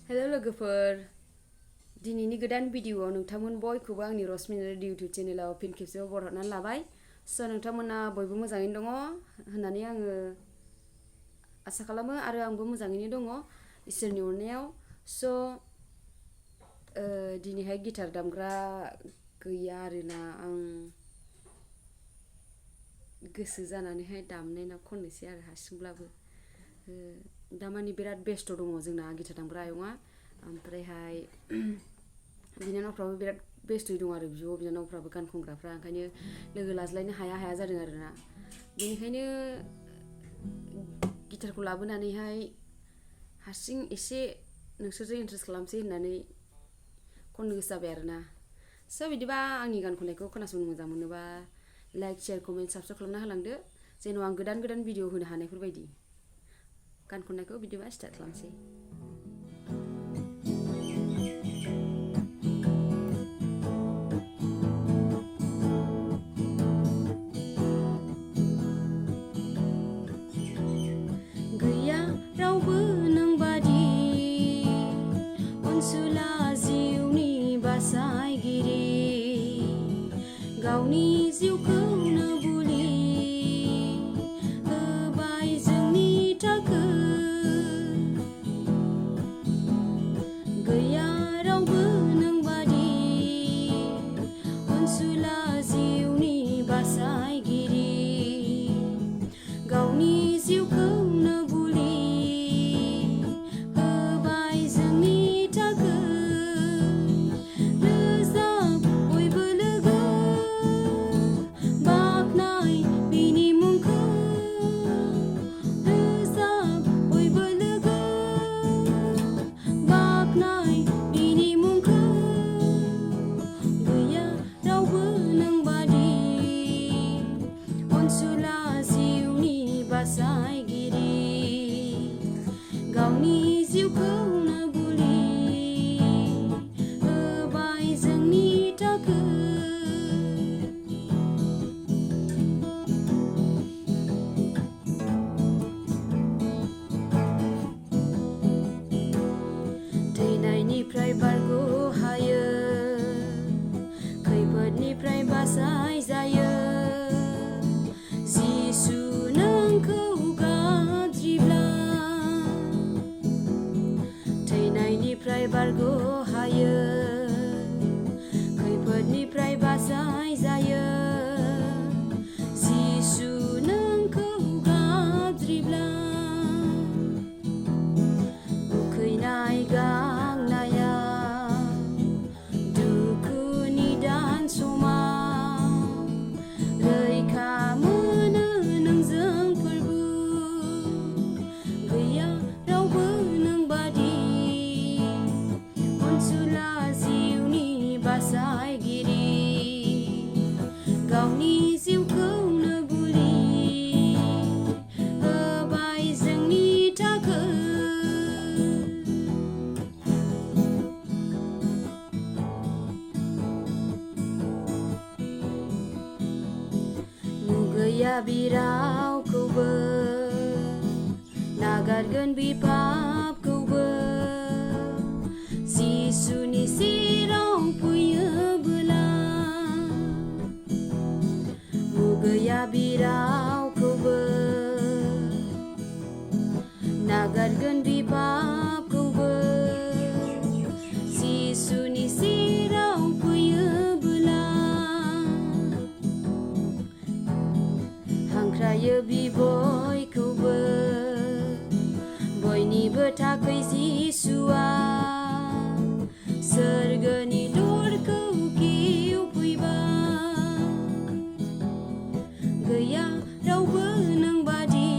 हेल' लोगोफोर दिनैनि गोदान भिडिअ'आव नोंथांमोन बयखौबो आंनि रसमिनारि इउटिउब चेनेलाव फिन खेबसेबाव बरायहरनानै लाबाय। स' नोंथांमोना बयबो मोजाङैनो दङ होननानै आङो आसा खालामो आरो आंबो मोजाङैनो दङ इसोरनि अननायाव। स' दिनैहाय गिटार दामग्रा गैया आरोना आं गोसो जानानैहाय दामनाय ना खननोसै आरो हारसिंब्लाबो दामानि बिराद बेस्थ' दङ जोंना गिटार दामग्रा आयंआ ओमफ्रायहाय बिनानावफ्राबो बिराद बेस्थ'यै दं आरो बिब' बिनानावफ्राबो गान खनग्राफ्रा ओंखायनो लोगो लाज्लायनो हाया जादों आरोना बेनिखायनो गिटारखौ लाबोनानैहाय हारसिं एसे नोंसोरजों इन्ट्रेस्ट खालामसै होननानै खननो गोसो जाबाय आरोना। स' बिदिबा आंनि गान खननायखौ खोनासंनो मोजां मोनोबा लाइक शेयार कमेन्ट साबस्क्राइब खालामना होलांदो जेन' आं गोदान भिडिअ होनो हानायफोरबायदि। गान खननायखौ बिदिबा स्टार्ट खालामसै। गैया रावबो नोंबादि अनसुला जिउनि बासायगिरि गावनि जिउखौनो बुलि होबाय जोंनि थाखाय। गैया रावबो नोंबादि अनसुला जिउनि बासायगिरि गावनि जिउखौनो बुलि होबाय जोंनि थाखाय। रोजाब बयबो लोगो बाख्नाय बिनि मुंखौ रोजाब बयबो लोगो बाख्नाय बिनि मुंखौ। गैया रावबो नोंबादि अनसुला जिउनि बासायगिरि गावनि जिउखौनो बुलि होबाय जोंनि थाखाय। थैनायनिफ्राय बारग'हायो खैफोदनिफ्राय बासाय जायो जिसु नोंखौ गाबज्रिब्ला। थैनायनिफ्राय बारग'हायो खैफोदनिफ्राय बासाय जायो जिसु नोंखौ गाबज्रिब्ला। उखैनाय गांनाया दुखुनि दान समाव रैखा मोनो नोंजों फोरबु। गैया रावबो नोंबादि अनसुला जिउनि बासायगिरि गावनि जिउखौनो बुलि होबाय जोंनि थाखाय। मुगैया बिरावखौबो नागारगोन बिपापखौबो जिसुनि सेराव फैयोबोला। मुगैया बिरावखौबो नागारगोन बिपापखौबो जिसुनि सेराव फैयोबोला। हांख्रायो बिबयखौबो बयनिबो थाखाय जिसुआ सोरगोनि दरखौ खेवफैबाय। गैया रावबो नोंबादि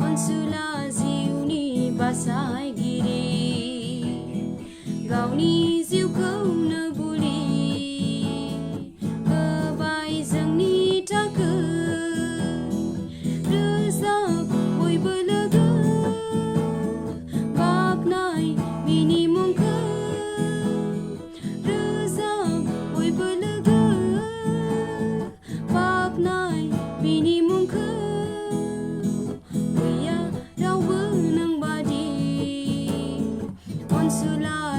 अनसुला जिउनि बासायगिरि गावनि जिउखौनो बुलि होबाय जोंनि थाखाय। रोजाब बयबो लोगो बाख्नाय बिनि मुंखौ रोजाब बयबो लोगो बाख्नाय बिनि मुंखौ। गैया रावबो नोंबादि सुला